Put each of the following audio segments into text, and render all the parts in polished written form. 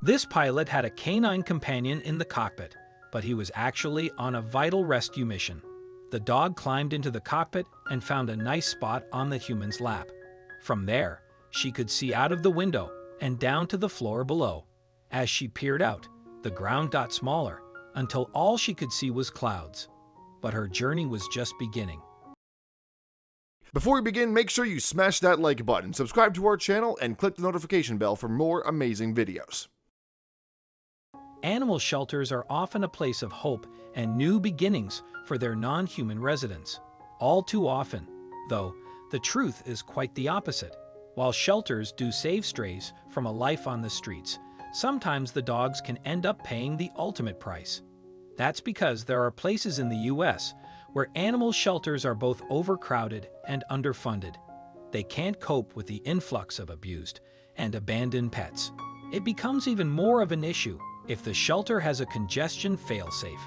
This pilot had a canine companion in the cockpit, but he was actually on a vital rescue mission. The dog climbed into the cockpit and found a nice spot on the human's lap. From there, she could see out of the window and down to the floor below. As she peered out, the ground got smaller until all she could see was clouds. But her journey was just beginning. Before we begin, make sure you smash that like button, subscribe to our channel, and click the notification bell for more amazing videos. Animal shelters are often a place of hope and new beginnings for their non-human residents. All too often, though, the truth is quite the opposite. While shelters do save strays from a life on the streets, sometimes the dogs can end up paying the ultimate price. That's because there are places in the US where animal shelters are both overcrowded and underfunded. They can't cope with the influx of abused and abandoned pets. It becomes even more of an issue if the shelter has a congestion failsafe.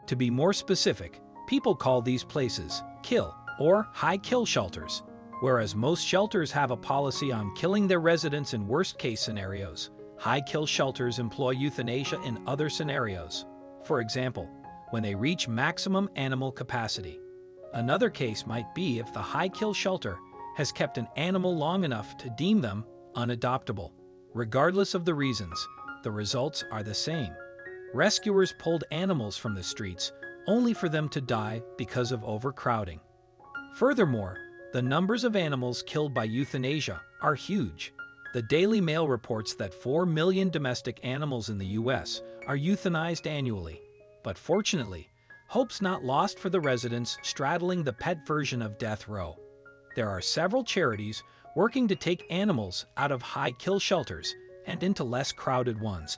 To be more specific, people call these places kill or high-kill shelters. Whereas most shelters have a policy on killing their residents in worst-case scenarios, high-kill shelters employ euthanasia in other scenarios. For example, when they reach maximum animal capacity. Another case might be if the high-kill shelter has kept an animal long enough to deem them unadoptable. Regardless of the reasons, the results are the same. Rescuers pulled animals from the streets only for them to die because of overcrowding. Furthermore, the numbers of animals killed by euthanasia are huge. The Daily Mail reports that 4 million domestic animals in the US are euthanized annually. But fortunately, hope's not lost for the residents straddling the pet version of death row. There are several charities working to take animals out of high-kill shelters and into less crowded ones.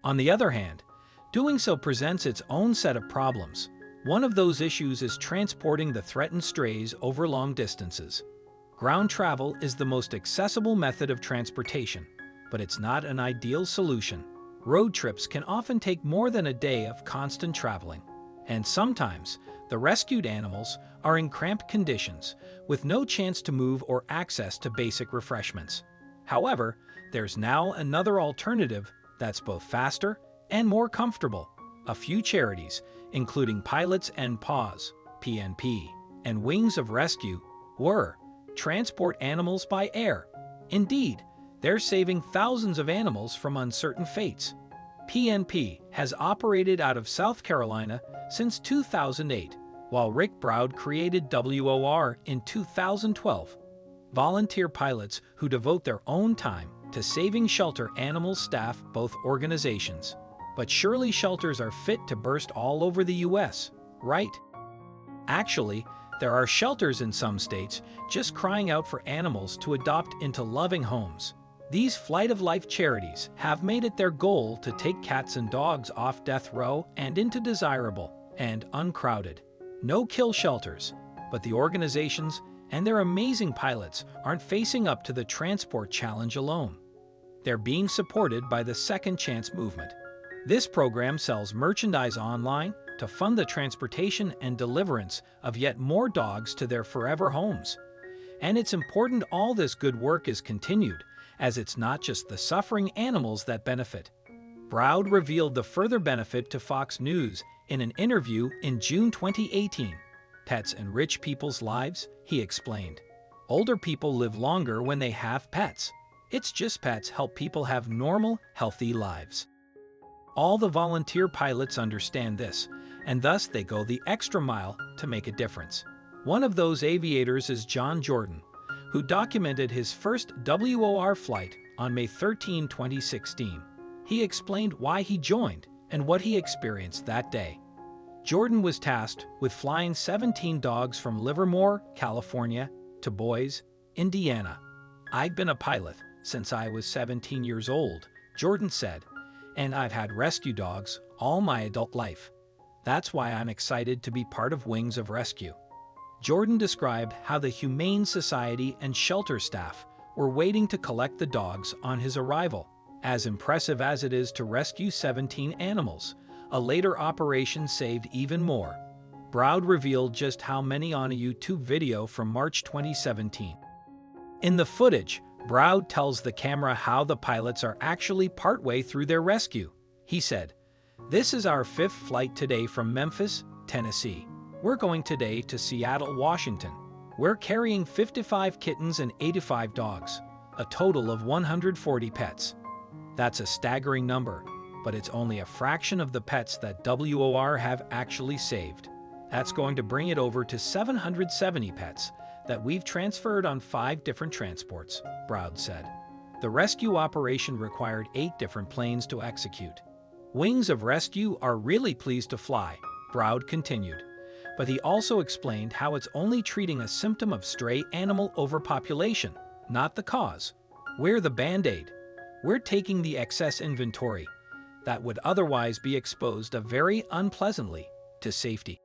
On the other hand, doing so presents its own set of problems. One of those issues is transporting the threatened strays over long distances. Ground travel is the most accessible method of transportation, but it's not an ideal solution. Road trips can often take more than a day of constant traveling, and sometimes the rescued animals are in cramped conditions with no chance to move or access to basic refreshments. However, there's now another alternative that's both faster and more comfortable. A few charities, including Pilots and Paws, PNP, and Wings of Rescue, transport animals by air. Indeed, they're saving thousands of animals from uncertain fates. PNP has operated out of South Carolina since 2008, while Rick Browd created WOR in 2012. Volunteer pilots who devote their own time to saving shelter animals staff both organizations. But surely shelters are fit to burst all over the US, right? Actually, there are shelters in some states just crying out for animals to adopt into loving homes. These flight-of-life charities have made it their goal to take cats and dogs off death row and into desirable and uncrowded, no-kill shelters. But the organizations and their amazing pilots aren't facing up to the transport challenge alone. They're being supported by the Second Chance movement. This program sells merchandise online to fund the transportation and deliverance of yet more dogs to their forever homes. And it's important all this good work is continued, as it's not just the suffering animals that benefit. Browd revealed the further benefit to Fox News in an interview in June 2018. Pets enrich people's lives, he explained. Older people live longer when they have pets. It's just pets help people have normal, healthy lives. All the volunteer pilots understand this, and thus they go the extra mile to make a difference. One of those aviators is John Jordan, who documented his first WOR flight on May 13, 2016. He explained why he joined and what he experienced that day. Jordan was tasked with flying 17 dogs from Livermore, California, to Boise, Indiana. "I've been a pilot since I was 17 years old," Jordan said, "and I've had rescue dogs all my adult life. That's why I'm excited to be part of Wings of Rescue." Jordan described how the Humane Society and shelter staff were waiting to collect the dogs on his arrival. As impressive as it is to rescue 17 animals, a later operation saved even more. Browd revealed just how many on a YouTube video from March 2017. In the footage, Browd tells the camera how the pilots are actually partway through their rescue. He said, "This is our 5th flight today from Memphis, Tennessee. We're going today to Seattle, Washington. We're carrying 55 kittens and 85 dogs, a total of 140 pets. That's a staggering number, but it's only a fraction of the pets that WOR have actually saved. That's going to bring it over to 770 pets that we've transferred on 5 different transports," Browd said. The rescue operation required 8 different planes to execute. "Wings of Rescue are really pleased to fly," Browd continued. But he also explained how it's only treating a symptom of stray animal overpopulation, not the cause. "We're the Band-Aid. We're taking the excess inventory that would otherwise be exposed very unpleasantly to safety."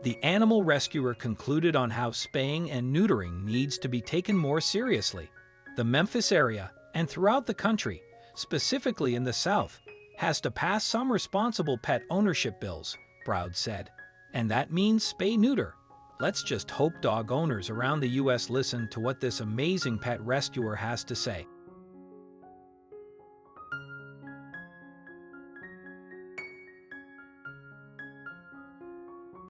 The animal rescuer concluded on how spaying and neutering needs to be taken more seriously. The Memphis area, and throughout the country, specifically in the South, has to pass some responsible pet ownership bills, Browd said. And that means spay-neuter. Let's just hope dog owners around the U.S. listen to what this amazing pet rescuer has to say.